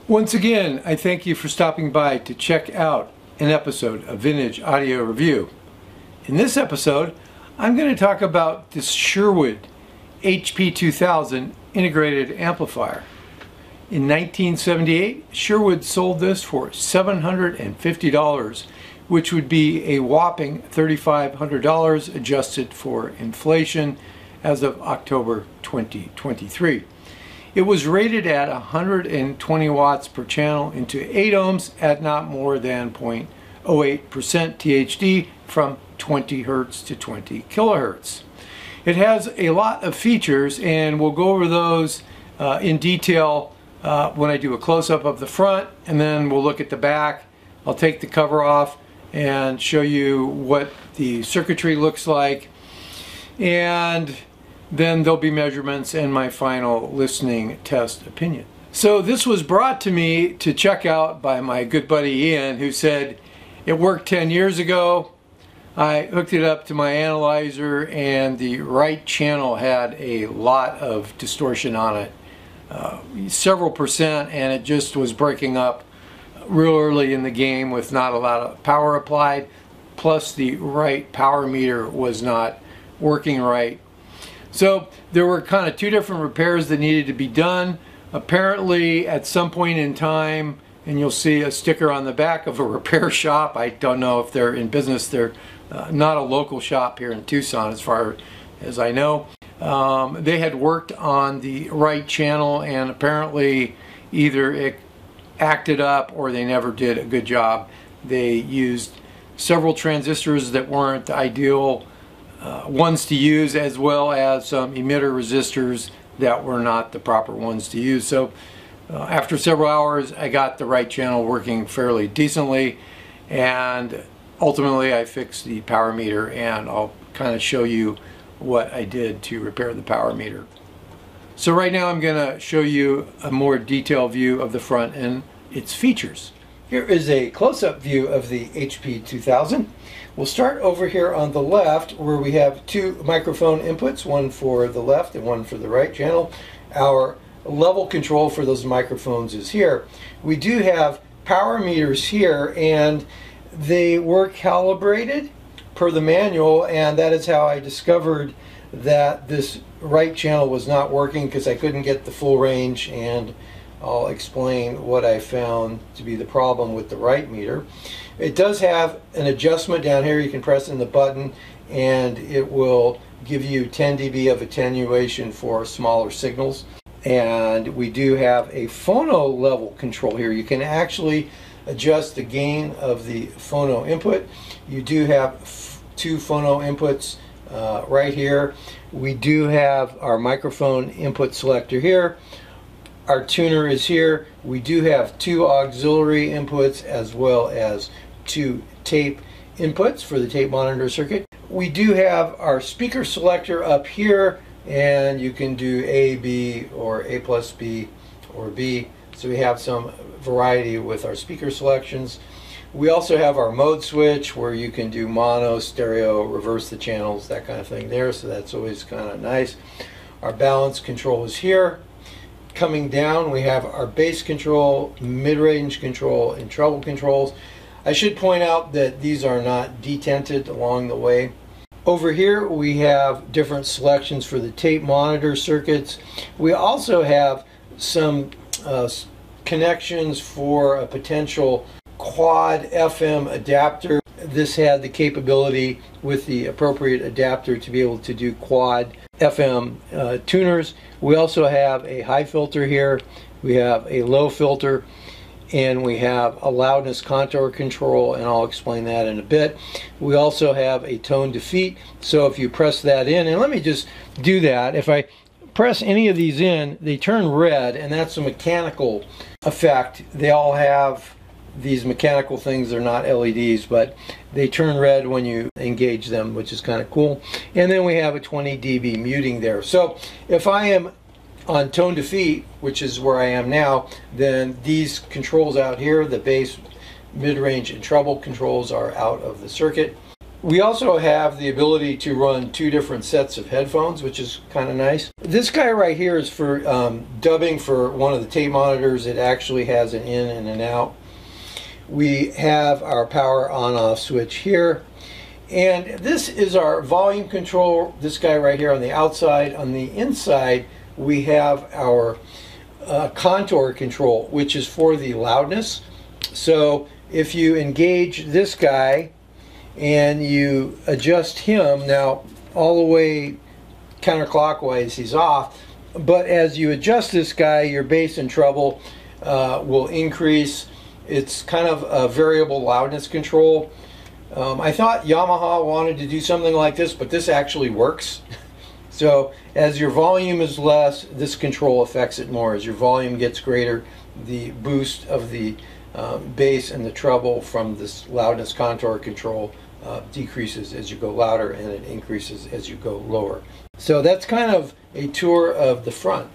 Once again, I thank you for stopping by to check out an episode of Vintage Audio Review. In this episode, I'm going to talk about this Sherwood HP2000 Integrated amplifier. In 1978, Sherwood sold this for $750, which would be a whopping $3,500 adjusted for inflation as of October 2023. It was rated at 120 watts per channel into 8 ohms at not more than 0.08% THD from 20 hertz to 20 kilohertz. It has a lot of features, and we'll go over those in detail when I do a close-up of the front, and then we'll look at the back. I'll take the cover off and show you what the circuitry looks like, and then there'll be measurements and my final listening test opinion. So this was brought to me to check out by my good buddy Ian, who said it worked 10 years ago. I hooked it up to my analyzer and the right channel had a lot of distortion on it, several percent, and it just was breaking up real early in the game with not a lot of power applied, plus the right power meter was not working right. So there were kind of two different repairs that needed to be done. Apparently at some point in time, and you'll see a sticker on the back of a repair shop. I don't know if they're in business. They're not a local shop here in Tucson as far as I know. They had worked on the right channel, and apparently either it acted up or they never did a good job. They used several transistors that weren't the ideal ones to use, as well as some emitter resistors that were not the proper ones to use. So after several hours, I got the right channel working fairly decently, and ultimately I fixed the power meter, and I'll kind of show you what I did to repair the power meter. So right now I'm going to show you a more detailed view of the front and its features. Here is a close-up view of the HP2000. We'll start over here on the left, where we have two microphone inputs, one for the left and one for the right channel. Our level control for those microphones is here. We do have power meters here, and they were calibrated per the manual, and that is how I discovered that this right channel was not working, because I couldn't get the full range, and I'll explain what I found to be the problem with the right meter. It does have an adjustment down here. You can press in the button and it will give you 10 dB of attenuation for smaller signals. And we do have a phono level control here. You can actually adjust the gain of the phono input. You do have two phono inputs right here. We do have our microphone input selector here. Our tuner is here. We do have two auxiliary inputs as well as two tape inputs for the tape monitor circuit. We do have our speaker selector up here, and you can do A, B, or A plus B, or B. So we have some variety with our speaker selections. We also have our mode switch, where you can do mono, stereo, reverse the channels, that kind of thing there. So that's always kind of nice. Our balance control is here. Coming down, we have our bass control, mid-range control, and treble controls. I should point out that these are not detented along the way. Over here we have different selections for the tape monitor circuits. We also have some connections for a potential quad FM adapter. This had the capability with the appropriate adapter to be able to do quad FM tuners. We also have a high filter here, we have a low filter, and we have a loudness contour control, and I'll explain that in a bit. We also have a tone defeat, so if you press that in, and let me just do that. If I press any of these in, they turn red, and that's a mechanical effect. They all have these mechanical things. They're not LEDs, but they turn red when you engage them, which is kind of cool. And then we have a 20 dB muting there. So if I am on tone defeat, which is where I am now, then these controls out here, the bass, mid-range, and treble controls, are out of the circuit. We also have the ability to run 2 different sets of headphones, which is kind of nice. This guy right here is for dubbing for one of the tape monitors. It actually has an in and an out. We have our power on-off switch here. And this is our volume control, this guy right here on the outside. On the inside, we have our contour control, which is for the loudness. So if you engage this guy and you adjust him, now all the way counterclockwise he's off, but as you adjust this guy, your bass and treble will increase. It's kind of a variable loudness control. I thought Yamaha wanted to do something like this, but this actually works. So as your volume is less, this control affects it more. As your volume gets greater, the boost of the bass and the treble from this loudness contour control decreases as you go louder, and it increases as you go lower. So that's kind of a tour of the front.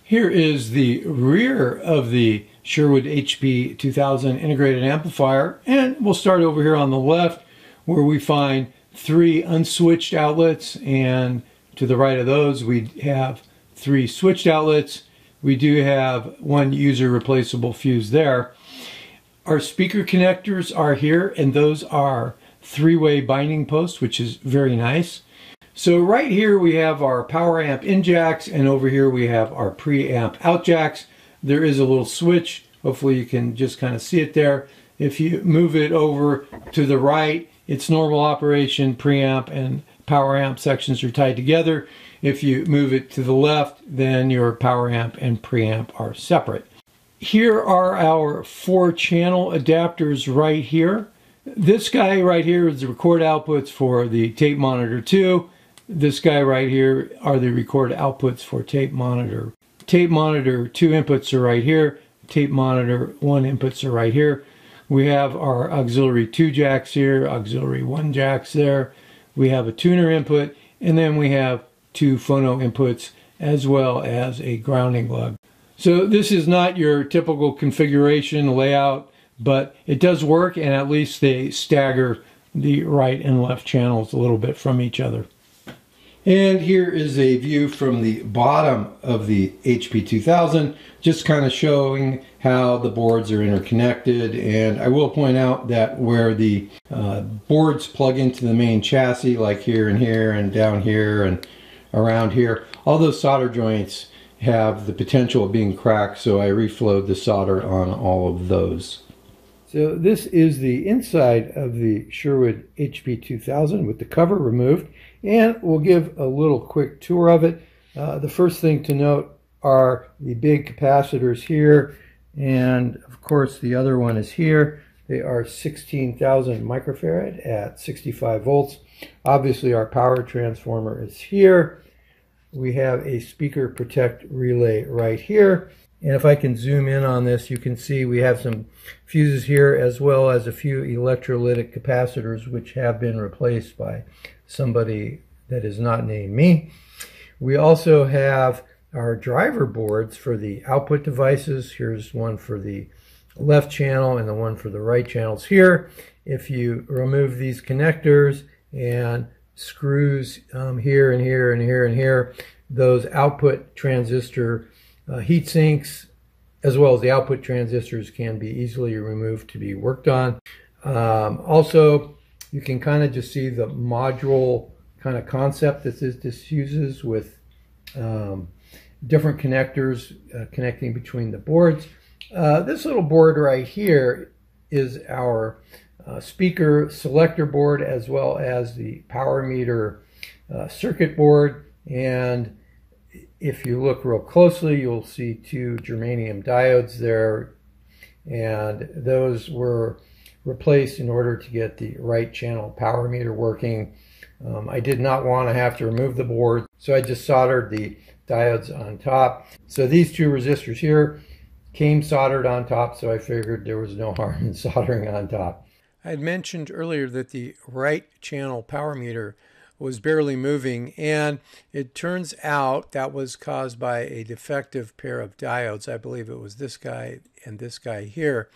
Here is the rear of the Sherwood HP2000 Integrated amplifier, and we'll start over here on the left where we find 3 unswitched outlets, and to the right of those we have 3 switched outlets. We do have 1 user replaceable fuse there. Our speaker connectors are here, and those are 3-way binding posts, which is very nice. So right here we have our power amp in jacks, and over here we have our preamp out jacks. There is a little switch. Hopefully you can just kind of see it there. If you move it over to the right, it's normal operation. Preamp and power amp sections are tied together. If you move it to the left, then your power amp and preamp are separate. Here are our 4 channel adapters right here. This guy right here is the record outputs for the tape monitor 2. This guy right here are the record outputs for tape monitor. Tape monitor 2 inputs are right here. Tape monitor 1 inputs are right here. We have our auxiliary 2 jacks here, auxiliary 1 jacks there. We have a tuner input, and then we have 2 phono inputs as well as a grounding lug. So this is not your typical configuration layout, but it does work, and at least they stagger the right and left channels a little bit from each other. And here is a view from the bottom of the HP2000, just kind of showing how the boards are interconnected. And I will point out that where the boards plug into the main chassis, like here and down here and around here, all those solder joints have the potential of being cracked, so I reflowed the solder on all of those. So this is the inside of the Sherwood HP2000 with the cover removed, and we'll give a little quick tour of it. The first thing to note are the big capacitors here, and of course the other one is here. They are 16,000 microfarad at 65 volts. Obviously our power transformer is here. We have a speaker protect relay right here. And if I can zoom in on this, you can see we have some fuses here as well as a few electrolytic capacitors which have been replaced by somebody that is not named me. We also have our driver boards for the output devices. Here's one for the left channel and the one for the right channels here. If you remove these connectors and screws here and here and here and here, those output transistor heat sinks as well as the output transistors can be easily removed to be worked on. Also, you can kind of just see the module kind of concept that this uses with different connectors connecting between the boards. This little board right here is our speaker selector board as well as the power meter circuit board, and if you look real closely you'll see 2 germanium diodes there, and those were replaced in order to get the right channel power meter working. I did not want to have to remove the board, so I just soldered the diodes on top. So these 2 resistors here came soldered on top, so I figured there was no harm in soldering on top. I had mentioned earlier that the right channel power meter was barely moving, and it turns out that was caused by a defective pair of diodes. I believe it was this guy and this guy here.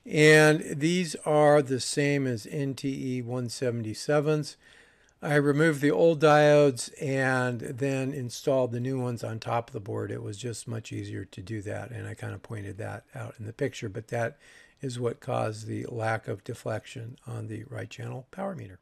And these are the same as NTE 177s. I removed the old diodes and then installed the new ones on top of the board. It was just much easier to do that, and I kind of pointed that out in the picture, but that is what caused the lack of deflection on the right channel power meter.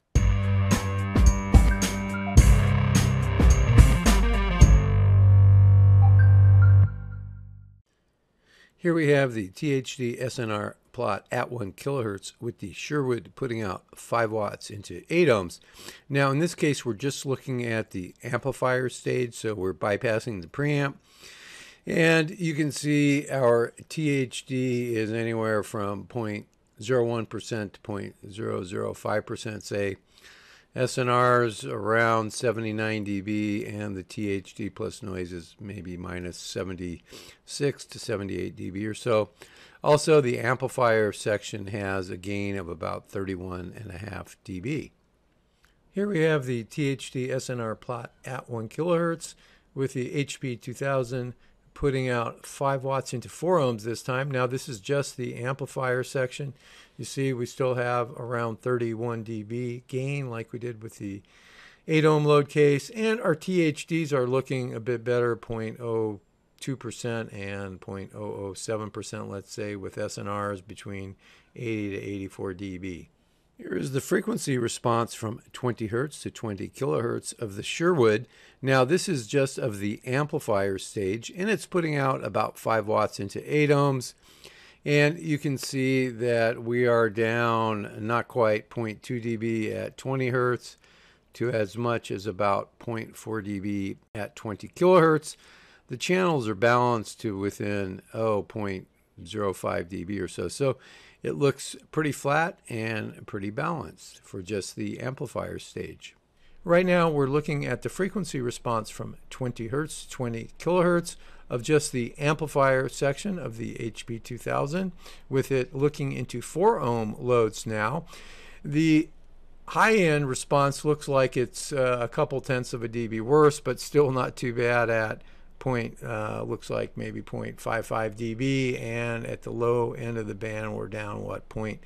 Here we have the THD SNR plot at 1 kilohertz with the Sherwood putting out 5 watts into 8 ohms. Now in this case we're just looking at the amplifier stage, so we're bypassing the preamp. And you can see our THD is anywhere from 0.01% to 0.005%, say. SNR's around 79 dB, and the THD plus noise is maybe minus 76 to 78 dB or so. Also, the amplifier section has a gain of about 31.5 dB. Here we have the THD SNR plot at 1 kilohertz with the HP2000 putting out 5 watts into 4 ohms this time. Now this is just the amplifier section. You see we still have around 31 dB gain like we did with the 8 ohm load case, and our THDs are looking a bit better, 0.02% and 0.007%, let's say, with SNRs between 80 to 84 dB. Here is the frequency response from 20 Hz to 20 kilohertz of the Sherwood. Now this is just of the amplifier stage, and it's putting out about 5 watts into 8 ohms. And you can see that we are down not quite 0.2 dB at 20 Hz to as much as about 0.4 dB at 20 kilohertz. The channels are balanced to within 0.05 dB or so. So it looks pretty flat and pretty balanced for just the amplifier stage. Right now we're looking at the frequency response from 20 Hz to 20 kilohertz of just the amplifier section of the HP2000, with it looking into 4 ohm loads now. The high-end response looks like it's a couple tenths of a dB worse, but still not too bad at looks like maybe 0.55 dB, and at the low end of the band we're down 0.15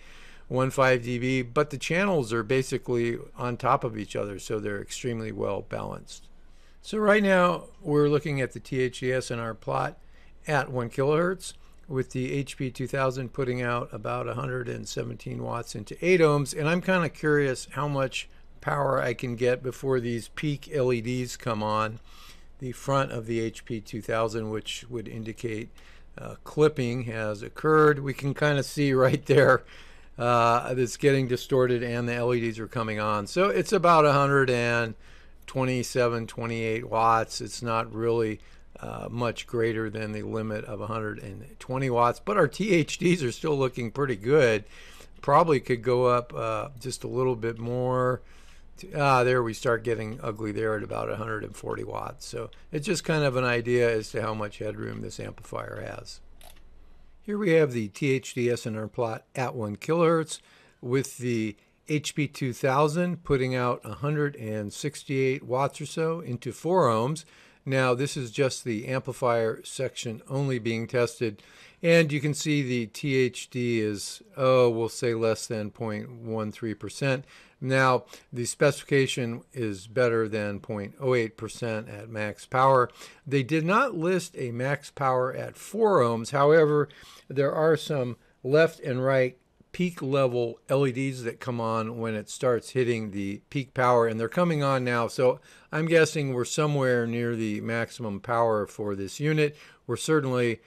dB, but the channels are basically on top of each other, so they're extremely well balanced. So right now we're looking at the THD SNR plot at 1 kilohertz with the HP2000 putting out about 117 watts into 8 ohms, and I'm kind of curious how much power I can get before these peak LEDs come on the front of the HP2000, which would indicate clipping has occurred. We can kind of see right there that's getting distorted and the LEDs are coming on. So it's about 127, 28 watts. It's not really much greater than the limit of 120 watts, but our THDs are still looking pretty good. Probably could go up just a little bit more. There we start getting ugly there at about 140 watts. So it's just kind of an idea as to how much headroom this amplifier has. Here we have the THD SNR plot at 1 kilohertz with the HP2000 putting out 168 watts or so into 4 ohms. Now this is just the amplifier section only being tested, and you can see the THD is, we'll say less than 0.13%. Now the specification is better than 0.08% at max power. They did not list a max power at 4 ohms. However, there are some left and right peak level LEDs that come on when it starts hitting the peak power, and they're coming on now. So I'm guessing we're somewhere near the maximum power for this unit. We're certainly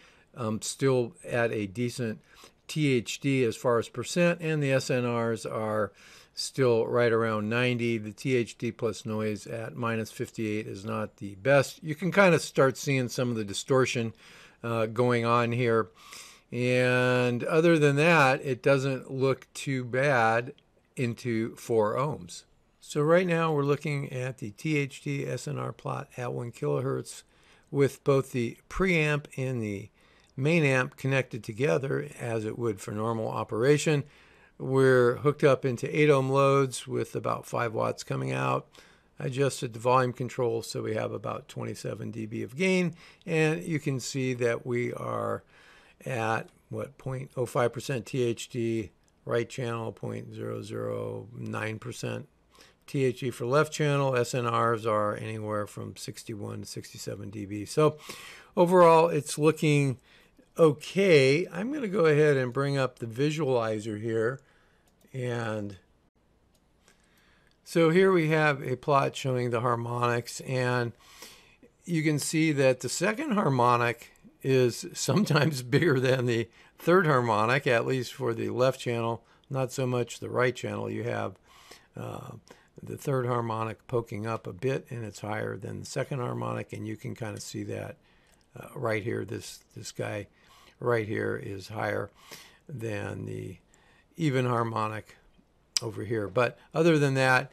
still at a decent THD as far as percent, and the SNRs are still right around 90. The THD plus noise at minus 58 is not the best. You can kind of start seeing some of the distortion going on here. And other than that, it doesn't look too bad into 4 ohms. So right now we're looking at the THD SNR plot at 1 kilohertz with both the preamp and the main amp connected together as it would for normal operation. We're hooked up into 8 ohm loads with about 5 watts coming out. I adjusted the volume control so we have about 27 dB of gain, and you can see that we are at what, 0.05% THD, right channel 0.009% THD for left channel. SNRs are anywhere from 61 to 67 dB. So overall, it's looking okay. I'm going to go ahead and bring up the visualizer here. And so here we have a plot showing the harmonics, and you can see that the second harmonic is sometimes bigger than the third harmonic, at least for the left channel, not so much the right channel. You have the third harmonic poking up a bit, and it's higher than the second harmonic, and you can kind of see that right here. This guy right here is higher than the even harmonic over here. But other than that,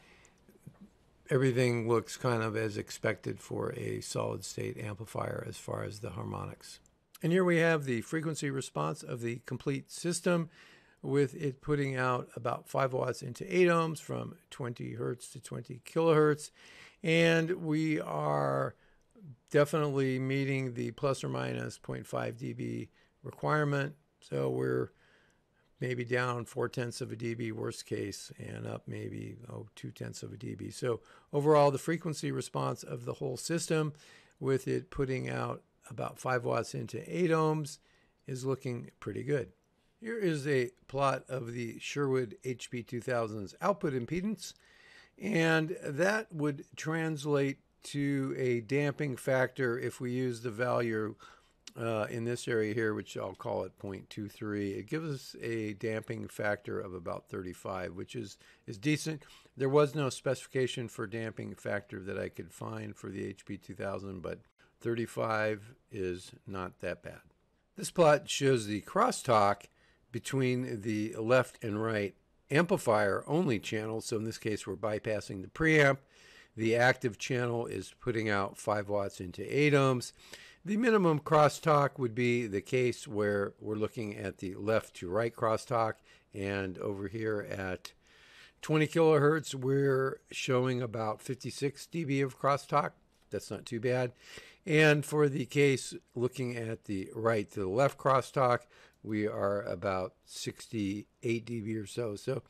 everything looks kind of as expected for a solid state amplifier as far as the harmonics. And here we have the frequency response of the complete system, with it putting out about 5 watts into 8 ohms from 20 hertz to 20 kilohertz. And we are definitely meeting the plus or minus 0.5 dB requirement. So we're maybe down 0.4 of a dB worst case, and up maybe 0.2 of a dB. So overall, the frequency response of the whole system, with it putting out about 5 watts into 8 ohms, is looking pretty good. Here is a plot of the Sherwood HP2000's output impedance, and that would translate to a damping factor if we use the value in this area here, which I'll call it 0.23. It gives us a damping factor of about 35, which is decent. There was no specification for damping factor that I could find for the HP2000, but 35 is not that bad. This plot shows the crosstalk between the left and right amplifier only channels. So in this case, we're bypassing the preamp. The active channel is putting out 5 watts into 8 ohms. The minimum crosstalk would be the case where we're looking at the left to right crosstalk, and over here at 20 kilohertz, we're showing about 56 dB of crosstalk. That's not too bad. And for the case looking at the right to the left crosstalk, we are about 68 dB or so. So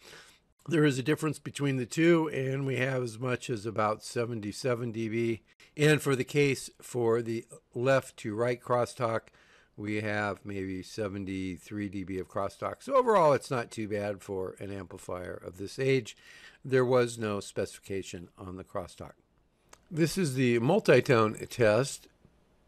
there is a difference between the two, and we have as much as about 77 dB. And for the case for the left to right crosstalk, we have maybe 73 dB of crosstalk. So overall, it's not too bad for an amplifier of this age. There was no specification on the crosstalk. This is the multi-tone test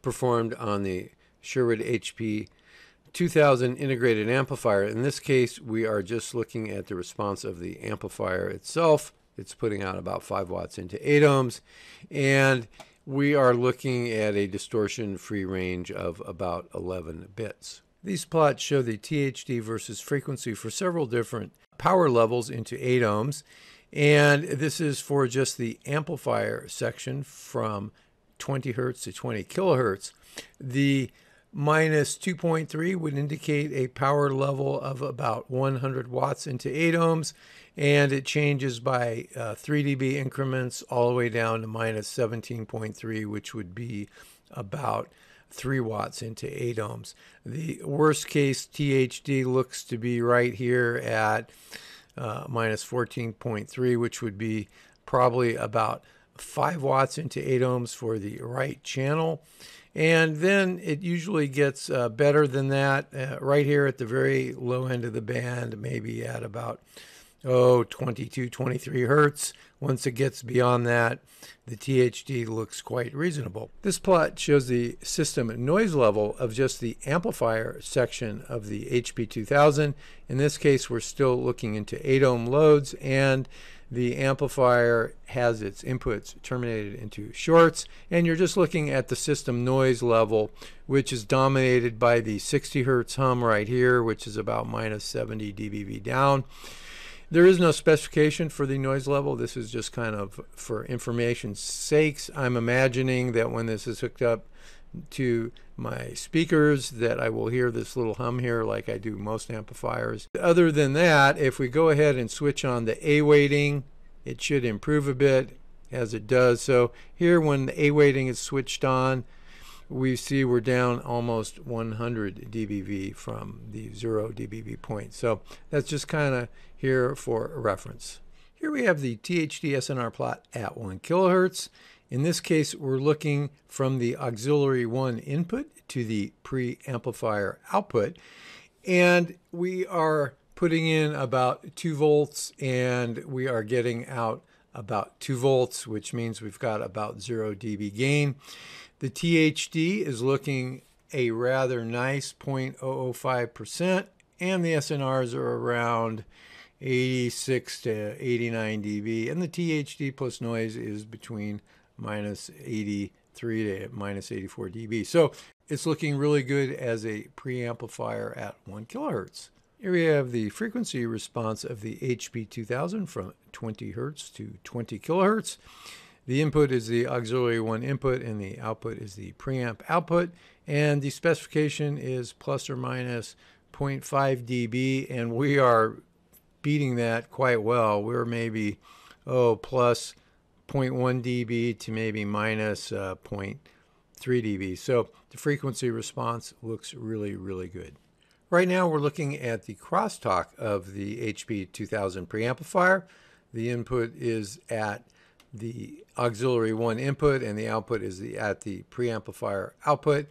performed on the Sherwood HP2000 Integrated amplifier. In this case, we are just looking at the response of the amplifier itself. It's putting out about 5 watts into 8 ohms, and we are looking at a distortion-free range of about 11 bits. These plots show the THD versus frequency for several different power levels into 8 ohms, and this is for just the amplifier section from 20 hertz to 20 kilohertz. The minus 2.3 would indicate a power level of about 100 watts into 8 ohms, and it changes by 3 dB increments all the way down to minus 17.3, which would be about 3 watts into 8 ohms. The worst case THD looks to be right here at minus 14.3, which would be probably about 5 watts into 8 ohms for the right channel. And then it usually gets better than that right here at the very low end of the band, maybe at about 22, 23 hertz. Once it gets beyond that, the THD looks quite reasonable. This plot shows the system noise level of just the amplifier section of the HP2000. In this case, we're still looking into 8 ohm loads, and the amplifier has its inputs terminated into shorts, and you're just looking at the system noise level, which is dominated by the 60 hertz hum right here, which is about minus 70 dBV down. There is no specification for the noise level. This is just kind of for information's sakes. I'm imagining that when this is hooked up to my speakers that I will hear this little hum here like I do most amplifiers. Other than that, if we go ahead and switch on the A weighting, it should improve a bit, as it does. So here, when the A weighting is switched on, we see we're down almost 100 dBV from the 0 dBV point. So that's just kind of here for reference. Here we have the THD SNR plot at 1 kilohertz. In this case, we're looking from the auxiliary 1 input to the preamplifier output, and we are putting in about 2 volts and we are getting out about 2 volts, which means we've got about 0 dB gain. The THD is looking a rather nice 0.005%, and the SNRs are around 86 to 89 dB, and the THD plus noise is between minus 83 to minus 84 dB. So it's looking really good as a preamplifier at 1 kilohertz. Here we have the frequency response of the HP2000 from 20 hertz to 20 kilohertz. The input is the auxiliary 1 input and the output is the preamp output, and the specification is plus or minus 0.5 dB, and we are beating that quite well. We're maybe plus 0.1 dB to maybe minus 0.3 dB. So the frequency response looks really, really good. Right now we're looking at the crosstalk of the HP2000 preamplifier. The input is at the auxiliary 1 input and the output is at the preamplifier output.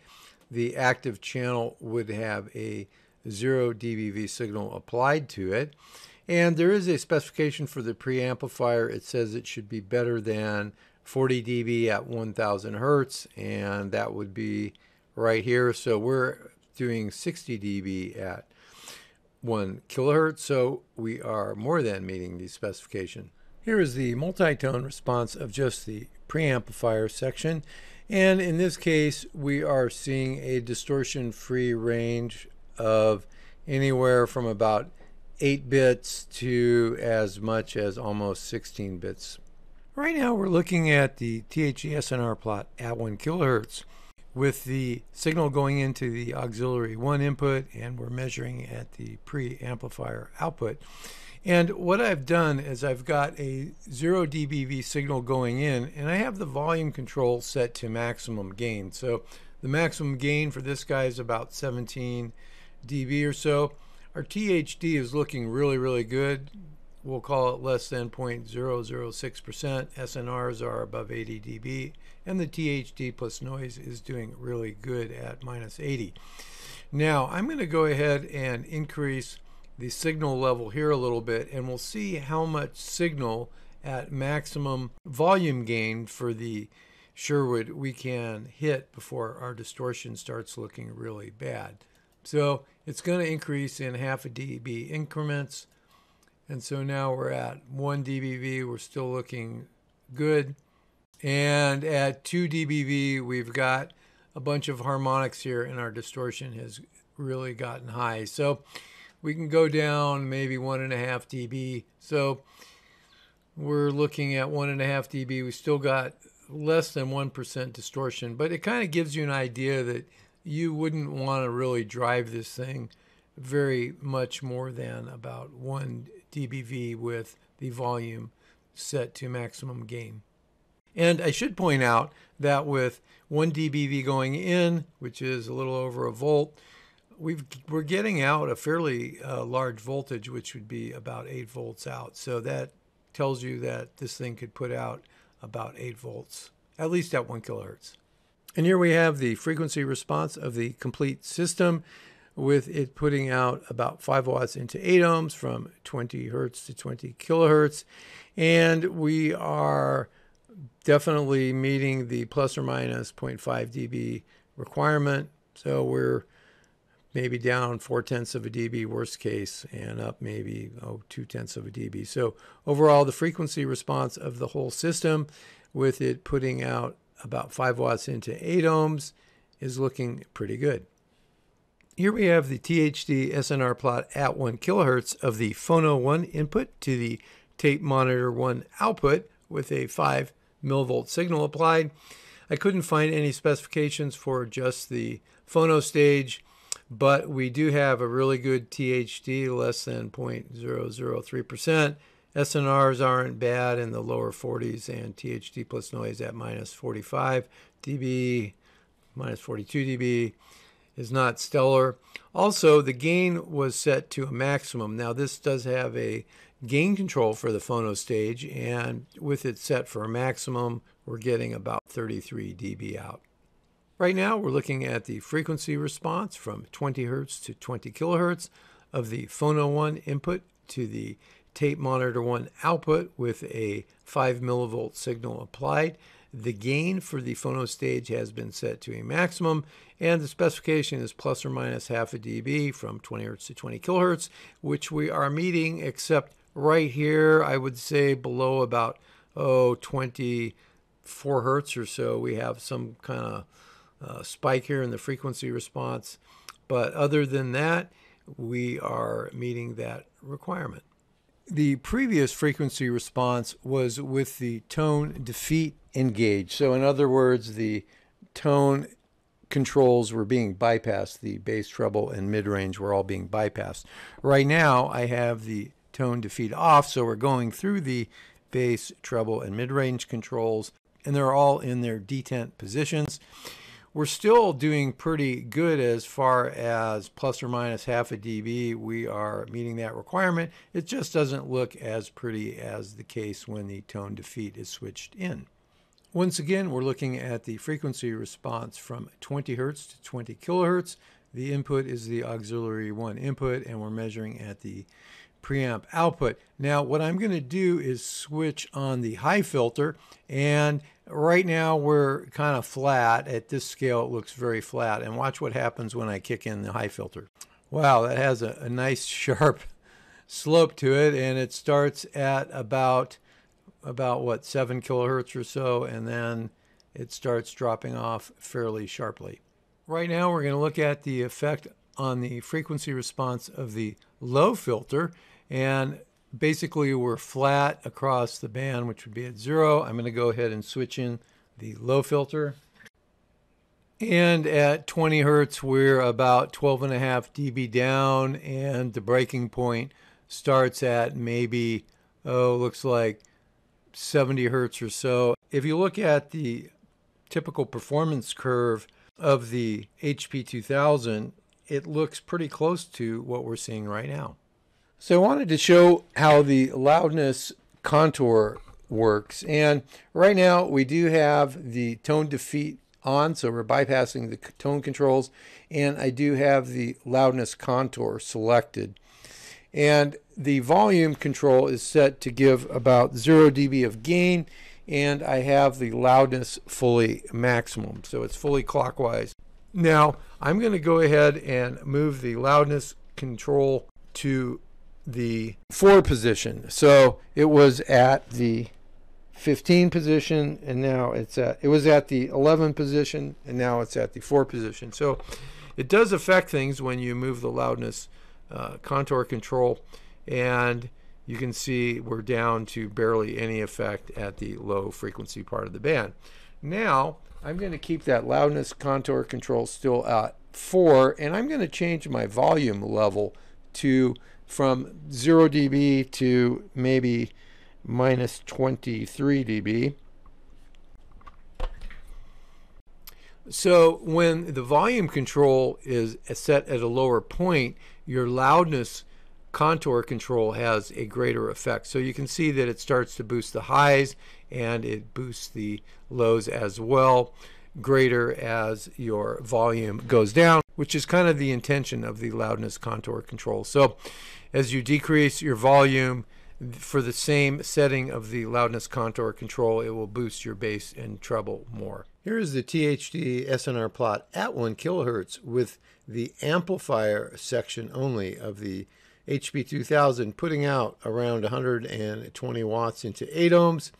The active channel would have a 0 dBV signal applied to it. And there is a specification for the preamplifier. It says it should be better than 40 dB at 1000 hertz, and that would be right here. So we're doing 60 dB at 1 kilohertz, so we are more than meeting the specification. Here is the multi-tone response of just the preamplifier section, and in this case we are seeing a distortion-free range of anywhere from about 8 bits to as much as almost 16 bits. Right now we're looking at the THD SNR plot at 1 kilohertz with the signal going into the auxiliary 1 input, and we're measuring at the preamplifier output. And what I've done is I've got a 0 dBV signal going in, and I have the volume control set to maximum gain. So the maximum gain for this guy is about 17 dB or so. Our THD is looking really, really good. We'll call it less than 0.006%. SNRs are above 80 dB, and the THD plus noise is doing really good at minus 80. Now I'm going to go ahead and increase the signal level here a little bit, and we'll see how much signal at maximum volume gain for the Sherwood we can hit before our distortion starts looking really bad. So it's going to increase in half a dB increments. And so now we're at 1 dBV, we're still looking good. And at 2 dBV, we've got a bunch of harmonics here, and our distortion has really gotten high. So we can go down maybe 1.5 dB. So we're looking at 1.5 dB. We still got less than 1% distortion, but it kind of gives you an idea that you wouldn't want to really drive this thing very much more than about 1 dBV with the volume set to maximum gain. And I should point out that with 1 dBV going in, which is a little over a volt, we're getting out a fairly large voltage, which would be about 8 volts out. So that tells you that this thing could put out about 8 volts, at least at 1 kilohertz. And here we have the frequency response of the complete system, with it putting out about 5 watts into 8 ohms from 20 hertz to 20 kilohertz. And we are definitely meeting the plus or minus 0.5 dB requirement. So we're maybe down 0.4 of a dB worst case, and up maybe 0.2 of a dB. So overall, the frequency response of the whole system, with it putting out about 5 watts into 8 ohms, is looking pretty good. Here we have the THD SNR plot at 1 kilohertz of the Phono 1 input to the tape monitor 1 output with a 5 millivolt signal applied. I couldn't find any specifications for just the Phono stage, but we do have a really good THD, less than 0.003%. SNRs aren't bad, in the lower 40s, and THD plus noise at minus 45 dB, minus 42 dB is not stellar. Also, the gain was set to a maximum. Now, this does have a gain control for the phono stage, and with it set for a maximum, we're getting about 33 dB out. Right now, we're looking at the frequency response from 20 Hertz to 20 kilohertz of the Phono 1 input to the Tape Monitor 1 output with a 5 millivolt signal applied. The gain for the phono stage has been set to a maximum, and the specification is plus or minus half a dB from 20 Hertz to 20 kilohertz, which we are meeting, except right here, I would say below about 24 Hertz or so, we have some kind of spike here in the frequency response. But other than that, we are meeting that requirement. The previous frequency response was with the tone defeat engaged. So in other words, the tone controls were being bypassed. The bass, treble, and mid-range were all being bypassed. Right now, I have the tone defeat off, so we're going through the bass, treble, and mid-range controls, and they're all in their detent positions. We're still doing pretty good as far as plus or minus half a dB. We are meeting that requirement. It just doesn't look as pretty as the case when the tone defeat is switched in. Once again, we're looking at the frequency response from 20 Hertz to 20 kilohertz. The input is the auxiliary 1 input, and we're measuring at the preamp output. Now, what I'm going to do is switch on the high filter, and right now we're kind of flat. At this scale, it looks very flat, and watch what happens when I kick in the high filter. Wow, that has a nice sharp slope to it, and it starts at about what, 7 kilohertz or so, and then it starts dropping off fairly sharply. Right now we're going to look at the effect on the frequency response of the low filter, and basically we're flat across the band, which would be at 0. I'm going to go ahead and switch in the low filter, and at 20 Hertz we're about 12.5 dB down, and the breaking point starts at maybe, looks like 70 Hertz or so. If you look at the typical performance curve of the HP2000, it looks pretty close to what we're seeing right now. So I wanted to show how the loudness contour works, and right now we do have the tone defeat on, so we're bypassing the tone controls, and I do have the loudness contour selected. And the volume control is set to give about 0 dB of gain, and I have the loudness fully maximum, so it's fully clockwise. Now I'm going to go ahead and move the loudness control to the 4 position. So it was at the 15 position, and now it was at the 11 position, and now it's at the 4 position. So it does affect things when you move the loudness contour control, and you can see we're down to barely any effect at the low frequency part of the band. Now I'm going to keep that loudness contour control still at 4, and I'm going to change my volume level to from 0 dB to maybe minus 23 dB. So when the volume control is set at a lower point, your loudness contour control has a greater effect. So you can see that it starts to boost the highs, and it boosts the lows as well, greater as your volume goes down, which is kind of the intention of the loudness contour control. So as you decrease your volume for the same setting of the loudness contour control, it will boost your bass and treble more. Here is the THD SNR plot at 1 kilohertz with the amplifier section only of the HP2000 putting out around 120 watts into 8 ohms.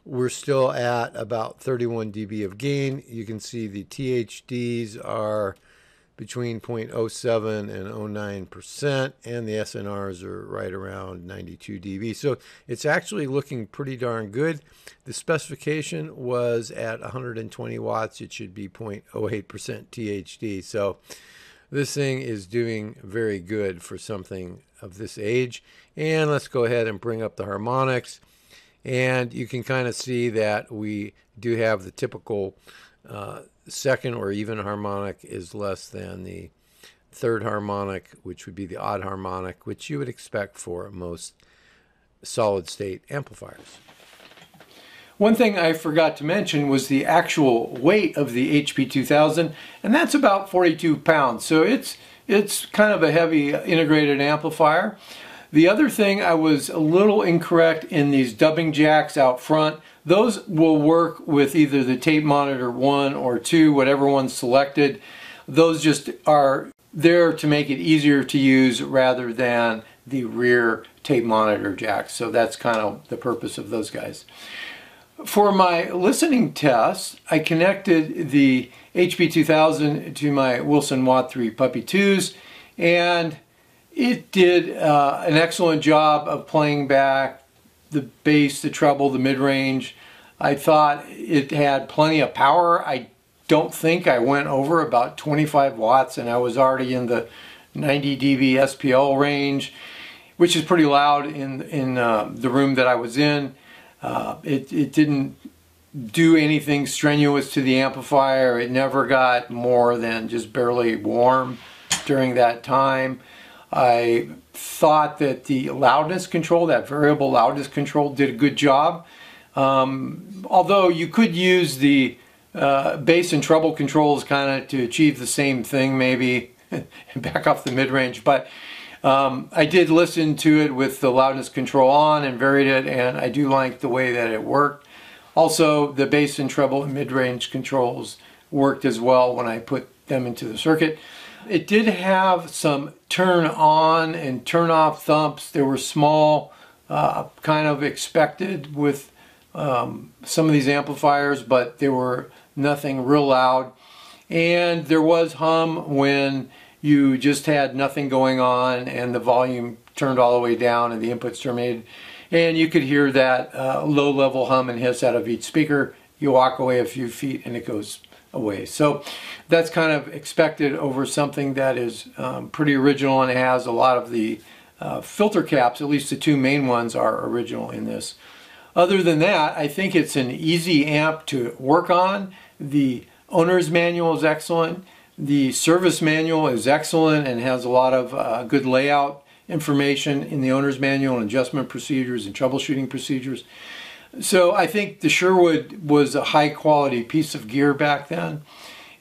We're still at about 31 dB of gain. You can see the THDs are between 0.07 and 0.09%, and the SNRs are right around 92 dB. So it's actually looking pretty darn good. The specification was at 120 watts. It should be 0.08% THD. So this thing is doing very good for something of this age. And let's go ahead and bring up the harmonics. And you can kind of see that we do have the typical second or even harmonic is less than the third harmonic, which would be the odd harmonic, which you would expect for most solid-state amplifiers. One thing I forgot to mention was the actual weight of the HP2000, and that's about 42 pounds. So it's kind of a heavy integrated amplifier. The other thing, I was a little incorrect in these dubbing jacks out front. Those will work with either the tape monitor 1 or 2, whatever one's selected. Those just are there to make it easier to use rather than the rear tape monitor jack. So that's kind of the purpose of those guys. For my listening tests, I connected the HP2000 to my Wilson Watt 3 Puppy 2s, and it did an excellent job of playing back the bass, the treble, the mid-range. I thought it had plenty of power. I don't think I went over about 25 watts, and I was already in the 90 dB SPL range, which is pretty loud in the room that I was in. It didn't do anything strenuous to the amplifier. It never got more than just barely warm during that time. I thought that the loudness control, that variable loudness control, did a good job. Although you could use the bass and treble controls kind of to achieve the same thing, maybe, and back off the mid-range. But I did listen to it with the loudness control on and varied it, and I do like the way that it worked. Also, the bass and treble and mid-range controls worked as well when I put them into the circuit. It did have some turn on and turn off thumps. They were small, kind of expected with some of these amplifiers, but they were nothing real loud. And there was hum when you just had nothing going on and the volume turned all the way down and the inputs terminated. And you could hear that low-level hum and hiss out of each speaker. You walk away a few feet and it goes away. So that's kind of expected over something that is pretty original, and it has a lot of the filter caps, at least the two main ones are original in this. Other than that, I think it's an easy amp to work on. The owner's manual is excellent. The service manual is excellent and has a lot of good layout information in the owner's manual and adjustment procedures and troubleshooting procedures. So I think the Sherwood was a high quality piece of gear back then.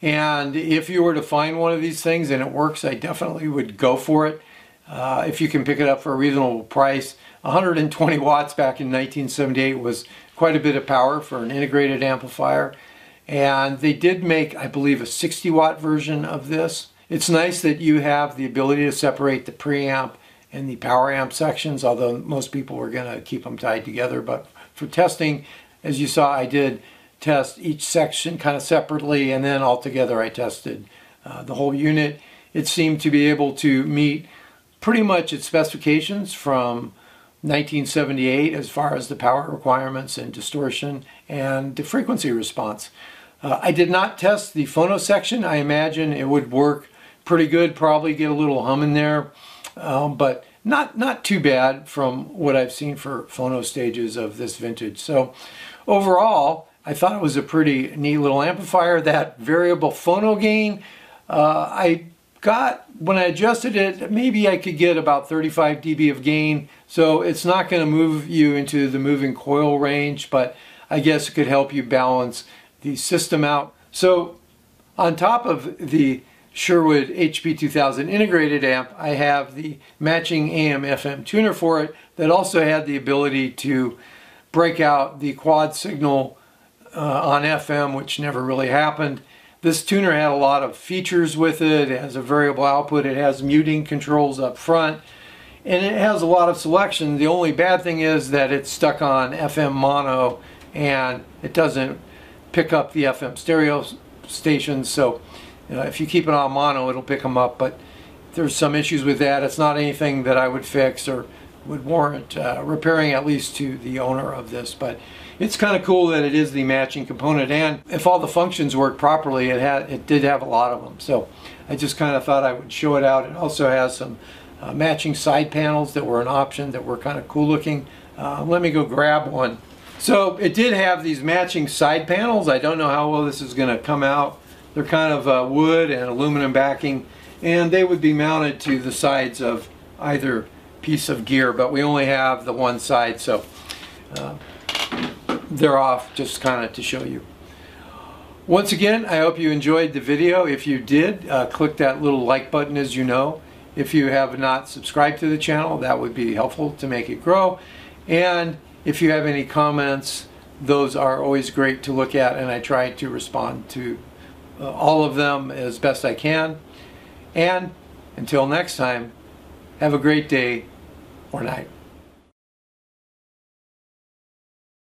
And if you were to find one of these things and it works, I definitely would go for it. If you can pick it up for a reasonable price. 120 watts back in 1978 was quite a bit of power for an integrated amplifier. And they did make, I believe, a 60 watt version of this. It's nice that you have the ability to separate the preamp and the power amp sections, although most people were going to keep them tied together. But for testing, as you saw, I did test each section kind of separately, and then altogether I tested the whole unit. It seemed to be able to meet pretty much its specifications from 1978 as far as the power requirements and distortion and the frequency response. I did not test the phono section. I imagine it would work pretty good, probably get a little hum in there, but not too bad from what I've seen for phono stages of this vintage. So overall, I thought it was a pretty neat little amplifier. That variable phono gain, I got, when I adjusted it, maybe I could get about 35 dB of gain. So it's not going to move you into the moving coil range, but I guess it could help you balance the system out. So on top of the Sherwood HP2000 Integrated amp, I have the matching AM/FM tuner for it that also had the ability to break out the quad signal on FM, which never really happened. This tuner had a lot of features with it. It has a variable output, it has muting controls up front, and it has a lot of selection. The only bad thing is that it's stuck on FM mono and it doesn't pick up the FM stereo stations, so if you keep it on mono, it'll pick them up, but there's some issues with that. It's not anything that I would fix or would warrant repairing, at least to the owner of this, but it's kind of cool that it is the matching component, and if all the functions work properly, it did have a lot of them. So I just kind of thought I would show it out. It also has some matching side panels that were an option that were kind of cool looking. Let me go grab one. So it did have these matching side panels. I don't know how well this is going to come out They're kind of wood and aluminum backing, and they would be mounted to the sides of either piece of gear, but we only have the one side, so they're off just kind of to show you. Once again, I hope you enjoyed the video. If you did, click that little like button, as you know. If you have not subscribed to the channel, that would be helpful to make it grow. And if you have any comments, those are always great to look at, and I try to respond to all of them as best I can. And until next time, have a great day or night.